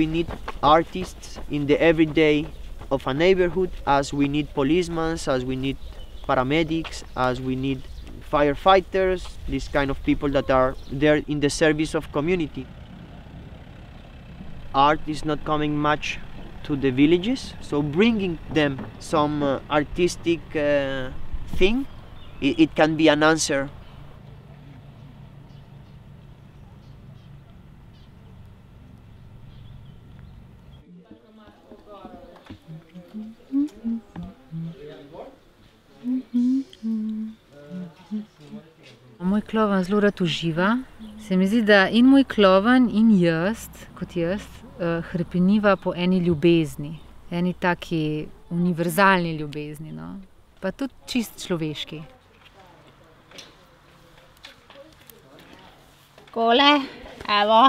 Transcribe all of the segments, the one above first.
we need artists in the everyday of a neighborhood, as we need policemen, as we need paramedics, as we need firefighters, these kind of people that are there in the service of community. Art is not coming much to the villages, so bringing them some artistic thing, it can be an answer. Moj Klovan zelo rad uživa. Se mi zdi, da in moj Klovan in jaz, kot jaz, hrepeniva po eni ljubezni. Eni taki univerzalni ljubezni, no. Pa tudi čist človeški. Takole, evo.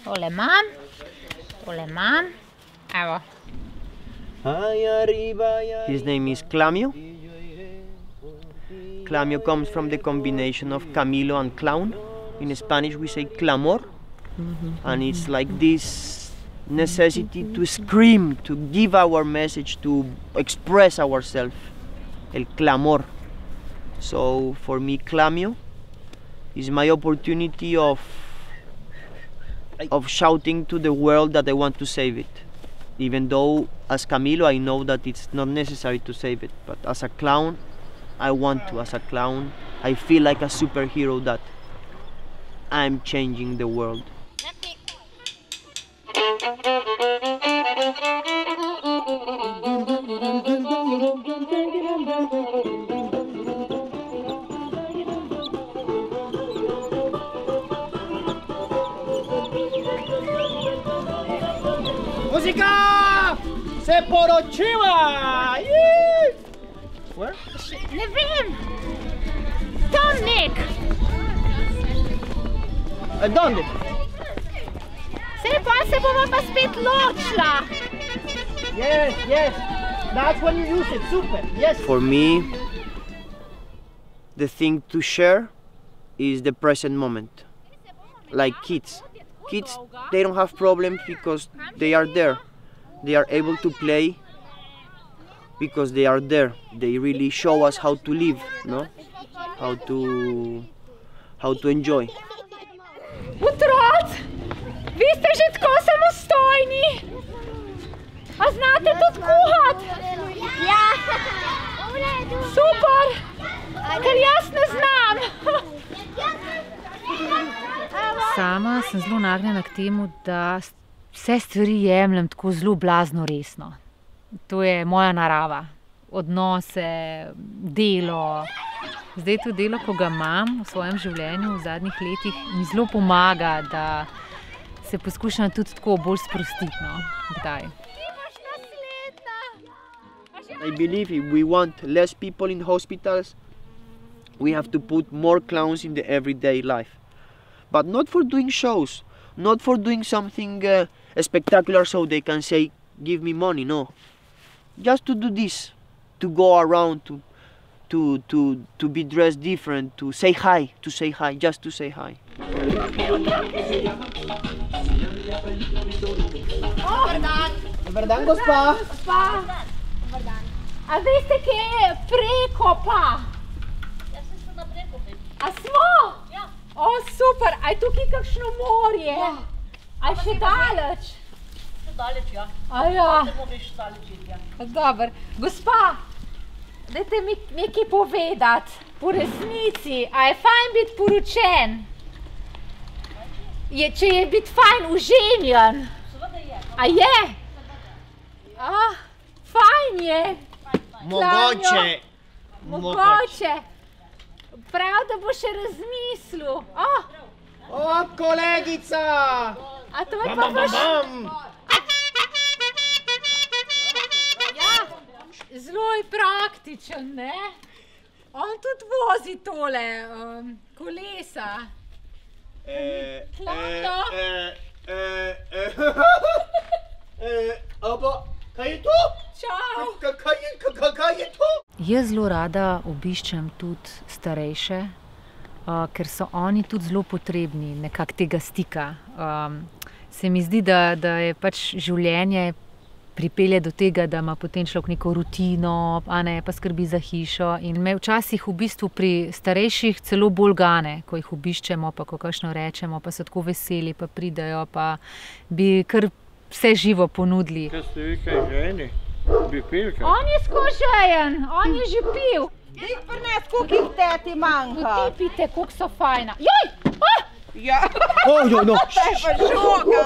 Tole imam, evo. His name is Clamio. Clamio comes from the combination of Camilo and clown. In Spanish we say clamor, and it's like this necessity to scream, to give our message, to express ourselves, el clamor. So for me, Clamio is my opportunity of shouting to the world that I want to save it. Even though as Camilo I know that it's not necessary to save it, but as a clown I want to. As a clown I feel like a superhero that I'm changing the world. Música! Se poročiva! Where? Ne vem! Tam nek! Donde? Sej pa se bomo pa spet ločila! Yes. That's when you use it. Super. Yes. For me, the thing to share is the present moment. Like kids. Kids, they don't have problems because they are there. They are able to play because they are there. They really show us how to live, no? How to enjoy. Otroci, vi ste že tako samostojni. A znate tudi kuhati? Ja. Super, ker jaz ne znam. Sama sem zelo nagnjena k temu, da vse stvari jemljem tako zelo blazno resno. To je moja narava. Odnose, delo. Zdaj to delo, ko ga imam v svojem življenju v zadnjih letih, mi zelo pomaga, da se poskušam tudi tako bolj sprostiti, no, kdaj. I believe if we want less people in hospitals, we have to put more clowns in the everyday life. But not for doing shows, not for doing something spectacular so they can say, give me money, no. Just to do this, to go around, to be dressed different, to say hi, just to say hi. Dobar dan, gospa. A veste, kje je Prekopa? A smo? Ja. O, super, a je tukaj kakšno morje? Ja. A je še daleč? Še daleč, ja. A ja. Ne moreš še daleč iti, ja. Dobar. Gospa, dajte mi nekaj povedati. Po resnici, a je fajn biti poročen? Če je biti fajn uženjen? Seveda je. A je? A, fajn je. Mogoče. Prav, da bo še razmislil. O, kolegica! A to je pa vaš... Ja, zelo je praktičen, ne? On tudi vozi tole kolesa. Klavno? Kaj je to? Čau! Kaj je to? Jaz zelo rada obiščem tudi starejše ker so oni tudi zelo potrebni nekako tega stika. Se mi zdi, da je pač življenje pripelje do tega, da ima potem človek neko rutino, pa skrbi za hišo. In me včasih v bistvu pri starejših celo bolj gane, ko jih obiščemo, pa ko kakšno rečemo, pa so tako veseli, pa pridejo, pa bi kar vse živo ponudili. Kaj ste vi kaj ženi? Bi pil kaj? On je skožejen, on je že pil. Dej prines, koliko jih teti manjka. Potipite, koliko so fajna. Joj! Ja, Oh, no. to je pa žoga.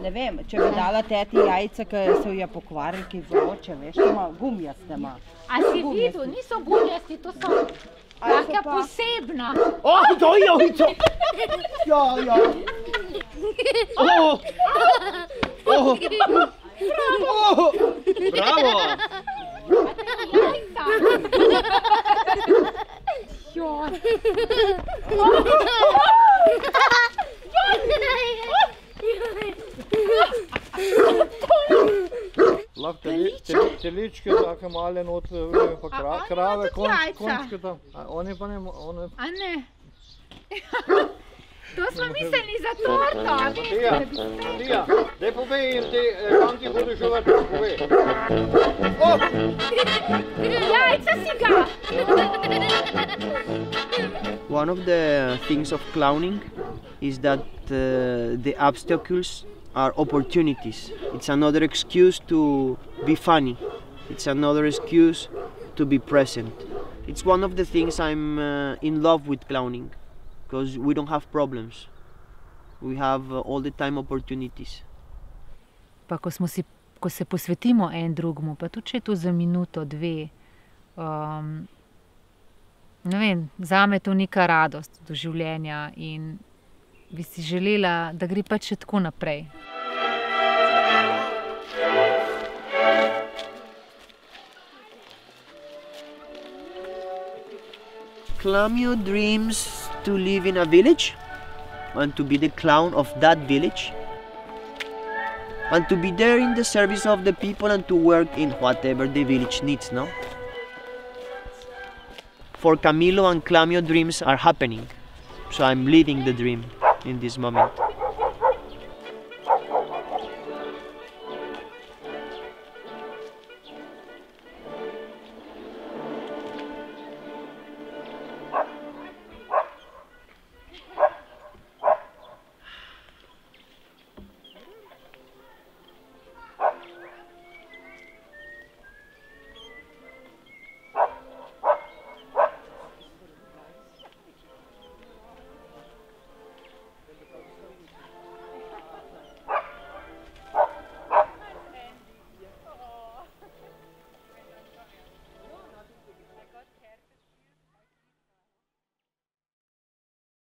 Ne vem, če bi dala teti jajca, ki so jo pokvarili, ki vroče, veš, to ima gumijaste ima. A si videl, niso gumijasti, to so taka posebna. Oh, to je ovico! Ja, ja. Oh! Oh! Oh! Bravo! Jajca. Joj. Lahko teličke, take male notle, pa krave, končke tam. Oni pa ne, one... A ne? To smo mislili za torto, a veš? Matija, daj povej jim te, kam ti bodo že vrti, povej. Jajca si ga! One of the things of clowning is that the obstacles are opportunities. It's another excuse to be funny. It's another excuse to be present. It's one of the things I'm in love with clowning, because we don't have problems. We have all the time opportunities. Pa ko se posvetimo en drugmu, pa tudi če je to za minuto, dve, ne vem, zame je to neka radost do življenja in bi si želela, da gre pač še tako naprej. Clamio dreams to live in a village and to be the clown of that village and to be there in the service of the people and to work in whatever the village needs, no? For Camilo and Clamio, dreams are happening, so I'm living the dream in this moment.